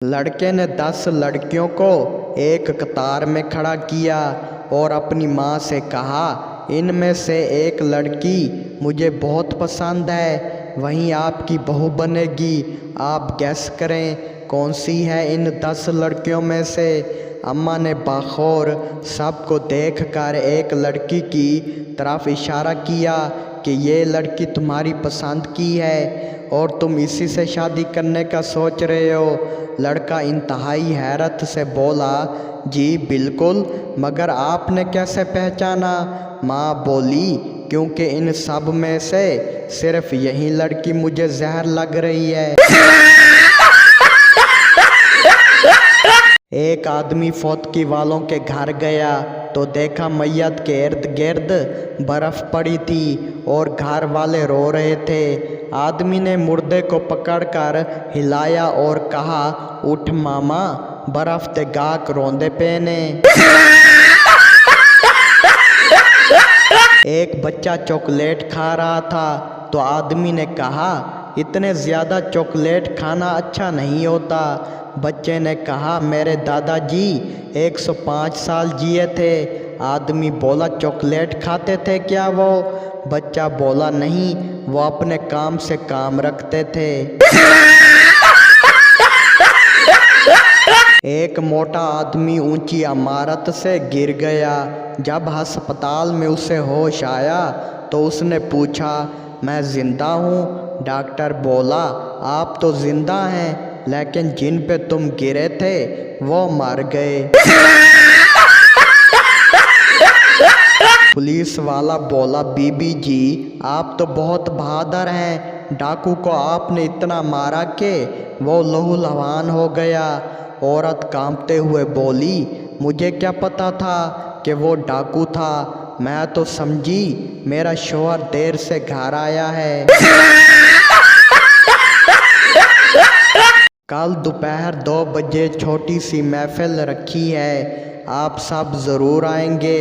लड़के ने 10 लड़कियों को एक कतार में खड़ा किया और अपनी माँ से कहा, इनमें से एक लड़की मुझे बहुत पसंद है, वहीं आपकी बहू बनेगी। आप गैस करें कौन सी है इन 10 लड़कियों में से। अम्मा ने बखौर सबको देखकर एक लड़की की तरफ इशारा किया कि ये लड़की तुम्हारी पसंद की है और तुम इसी से शादी करने का सोच रहे हो। लड़का इंतहाई हैरत से बोला, जी बिल्कुल, मगर आपने कैसे पहचाना? माँ बोली, क्योंकि इन सब में से सिर्फ यही लड़की मुझे जहर लग रही है। एक आदमी फौतकी वालों के घर गया तो देखा मैयत के इर्द गिर्द बर्फ़ पड़ी थी और घर वाले रो रहे थे। आदमी ने मुर्दे को पकड़कर हिलाया और कहा, उठ मामा, बर्फ़ ते गाक रोंदे पे ने। एक बच्चा चॉकलेट खा रहा था तो आदमी ने कहा, इतने ज़्यादा चॉकलेट खाना अच्छा नहीं होता। बच्चे ने कहा, मेरे दादाजी 105 साल जिए थे। आदमी बोला, चॉकलेट खाते थे क्या वो? बच्चा बोला, नहीं, वो अपने काम से काम रखते थे। एक मोटा आदमी ऊंची इमारत से गिर गया। जब अस्पताल में उसे होश आया तो उसने पूछा, मैं ज़िंदा हूँ? डॉक्टर बोला, आप तो ज़िंदा हैं, लेकिन जिन पे तुम गिरे थे वो मर गए। पुलिस वाला बोला, बीबी जी, आप तो बहुत बहादुर हैं, डाकू को आपने इतना मारा कि वो लहूलुहान हो गया। औरत कांपते हुए बोली, मुझे क्या पता था कि वो डाकू था, मैं तो समझी मेरा शौहर देर से घर आया है। कल दोपहर 2 बजे छोटी सी महफिल रखी है, आप सब ज़रूर आएंगे।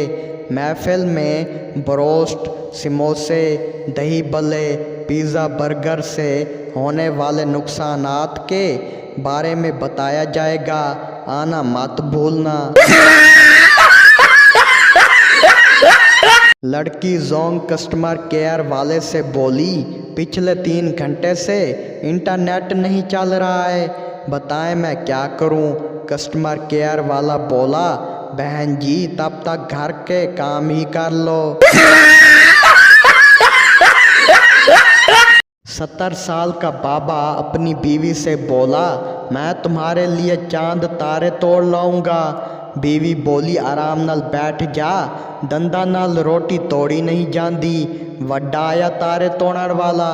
महफिल में ब्रोस्ट, समोसे, दही बल्ले, पिज़्ज़ा, बर्गर से होने वाले नुकसानात के बारे में बताया जाएगा, आना मत भूलना। लड़की जोंग कस्टमर केयर वाले से बोली, पिछले 3 घंटे से इंटरनेट नहीं चल रहा है, बताएं मैं क्या करूं? कस्टमर केयर वाला बोला, बहन जी, तब तक घर के काम ही कर लो। 70 साल का बाबा अपनी बीवी से बोला, मैं तुम्हारे लिए चांद तारे तोड़ लाऊंगा। बीवी बोली, आराम नाल बैठ जा, दंदा नाल रोटी तोड़ी नहीं जाती, वड्डा आया तारे तोड़न वाला।